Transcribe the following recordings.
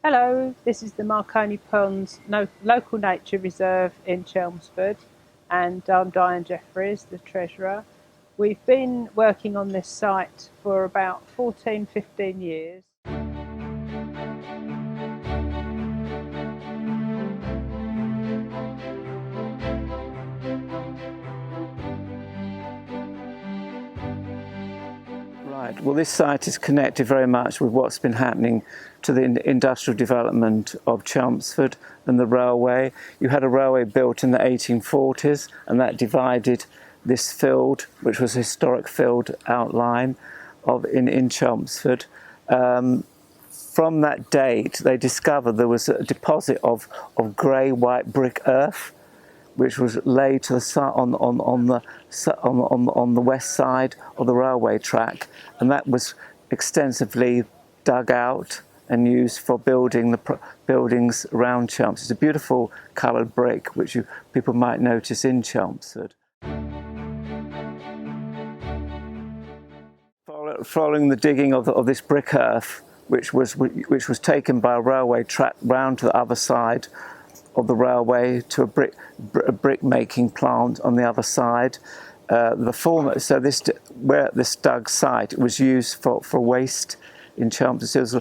Hello, this is the Marconi Ponds Local Nature Reserve in Chelmsford, and I'm Diane Jeffries, the Treasurer. We've been working on this site for about 15 years. Right, well this site is connected very much with what's been happening to the industrial development of Chelmsford and the railway. You had a railway built in the 1840s and that divided this field, which was a historic field outline in Chelmsford. From that date they discovered there was a deposit of grey white brick earth which was laid to the on the west side of the railway track, and that was extensively dug out and used for building the buildings around Chelmsford. It's a beautiful coloured brick which people might notice in Chelmsford. Following the digging of this brick earth, which was taken by a railway track round to the other side of the railway to a brick making plant on the other side. Where this dug site, it was used for waste in Chelmsford. So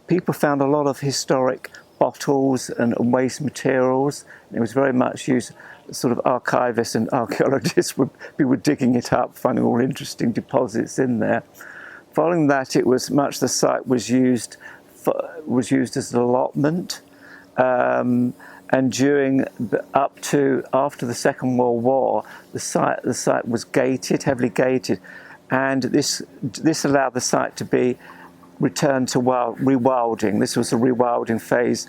people found a lot of historic bottles and waste materials. It was very much used. Sort of archivists and archaeologists would be digging it up, finding all interesting deposits in there. Following that, the site was used as an allotment. And up to after the Second World War, the site was gated, heavily gated, and this allowed the site to be returned to rewilding. This was a rewilding phase.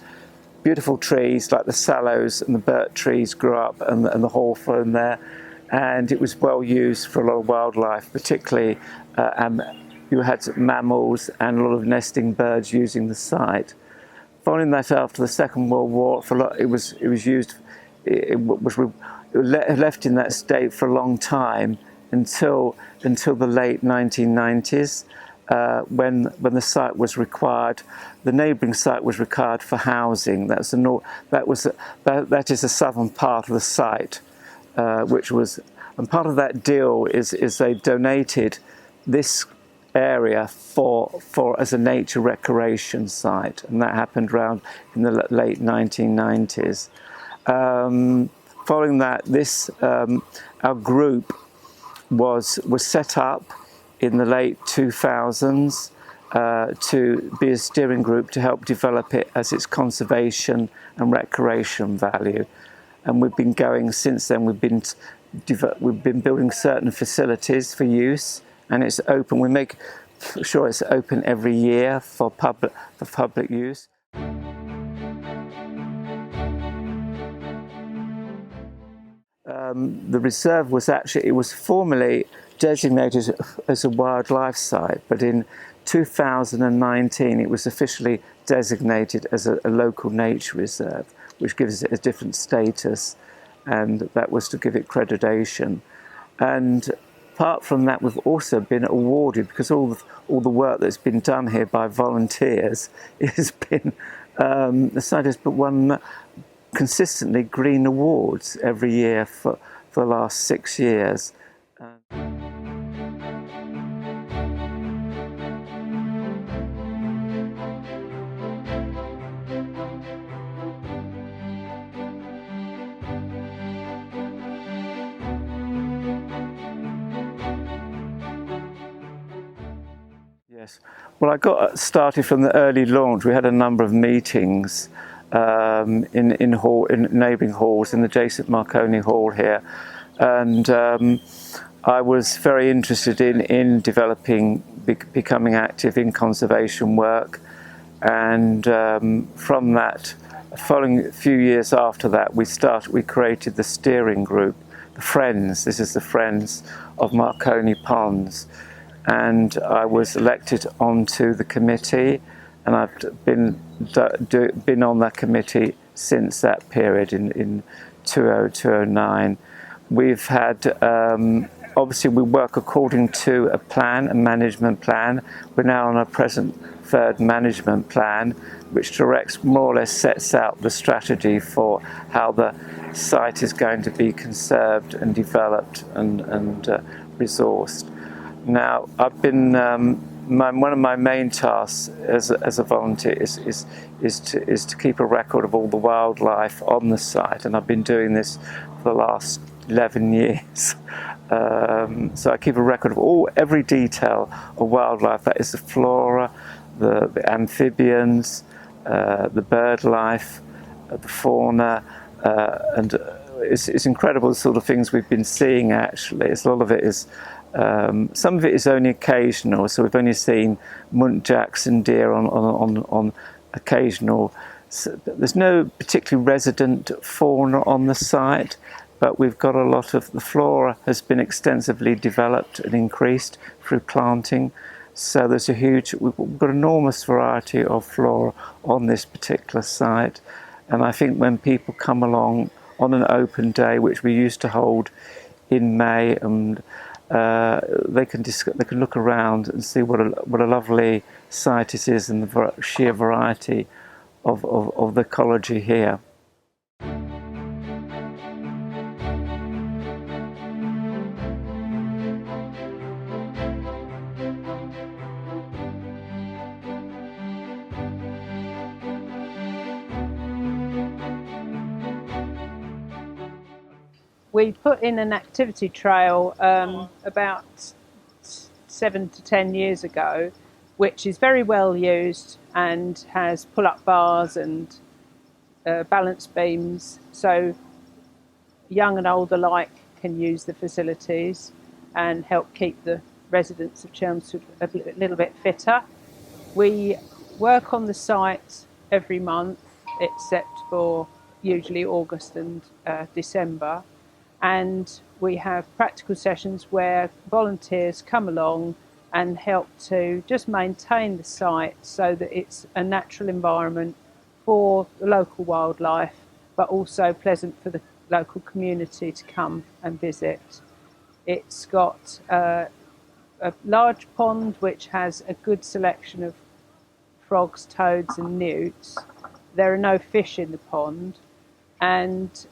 Beautiful trees like the sallows and the birch trees grew up, and the hawthorn there, and it was well used for a lot of wildlife, particularly you had mammals and a lot of nesting birds using the site. Following that, after the Second World War, it was left in that state for a long time until the late 1990s, when the site was required. The neighbouring site was required for housing. That is the southern part of the site, and part of that deal is they donated this area as a nature recreation site, and that happened around in the late 1990s. Following that, our group was set up in the late 2000s to be a steering group to help develop it as its conservation and recreation value. And we've been going since then. We've been building certain facilities for use, and it's open. We make sure it's open every year for public use. The reserve was formerly designated as a wildlife site, but in 2019 it was officially designated as a local nature reserve, which gives it a different status, and that was to give it accreditation. And apart from that, we've also been awarded, because all the work that's been done here by volunteers has been, the site has won consistently green awards every year for the last 6 years. Yes, well, I got started from the early launch. We had a number of meetings in neighbouring halls, in the adjacent Marconi Hall here, and I was very interested in developing, becoming active in conservation work, and from that, following a few years after that, we created the steering group, the Friends. This is the Friends of Marconi Ponds. And I was elected onto the committee, and I've been on that committee since that period in 2009. We've had, obviously we work according to a management plan. We're now on our present third management plan, which directs, more or less sets out the strategy for how the site is going to be conserved and developed and resourced. Now, I've been one of my main tasks as a volunteer is to keep a record of all the wildlife on the site, and I've been doing this for the last 11 years. So I keep a record of every detail of wildlife. That is the flora, the amphibians, the bird life, the fauna, and it's incredible the sort of things we've been seeing. Actually, a lot of it is. Some of it is only occasional, so we've only seen muntjacs and deer on occasional. So there's no particularly resident fauna on the site, but we've got a lot of the flora has been extensively developed and increased through planting. So we've got an enormous variety of flora on this particular site. And I think when people come along on an open day, which we used to hold in May, and they can look around and see what a lovely site it is, and the sheer variety of the ecology here. We put in an activity trail about 7 to 10 years ago, which is very well used and has pull-up bars and balance beams, so young and old alike can use the facilities and help keep the residents of Chelmsford a little bit fitter. We work on the site every month except for usually August and December. And we have practical sessions where volunteers come along and help to just maintain the site so that it's a natural environment for the local wildlife, but also pleasant for the local community to come and visit. It's got a large pond which has a good selection of frogs, toads and newts. There are no fish in the pond, and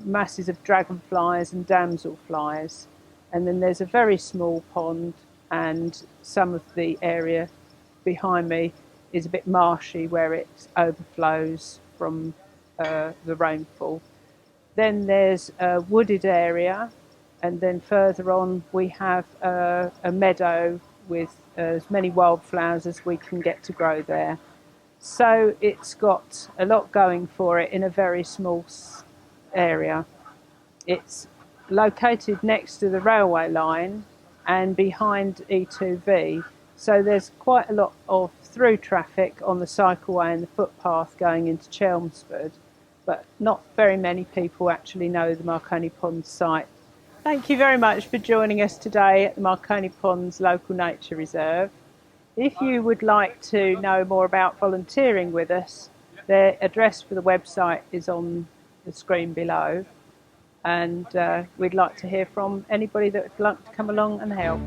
masses of dragonflies and damselflies, and then there's a very small pond, and some of the area behind me is a bit marshy where it overflows from the rainfall. Then there's a wooded area, and then further on we have a meadow with as many wildflowers as we can get to grow there. So it's got a lot going for it in a very small area. It's located next to the railway line and behind E2V, so there's quite a lot of through traffic on the cycleway and the footpath going into Chelmsford, but not very many people actually know the Marconi Ponds site. Thank you very much for joining us today at the Marconi Ponds Local Nature Reserve. If you would like to know more about volunteering with us, the address for the website is on the screen below, and we'd like to hear from anybody that would like to come along and help.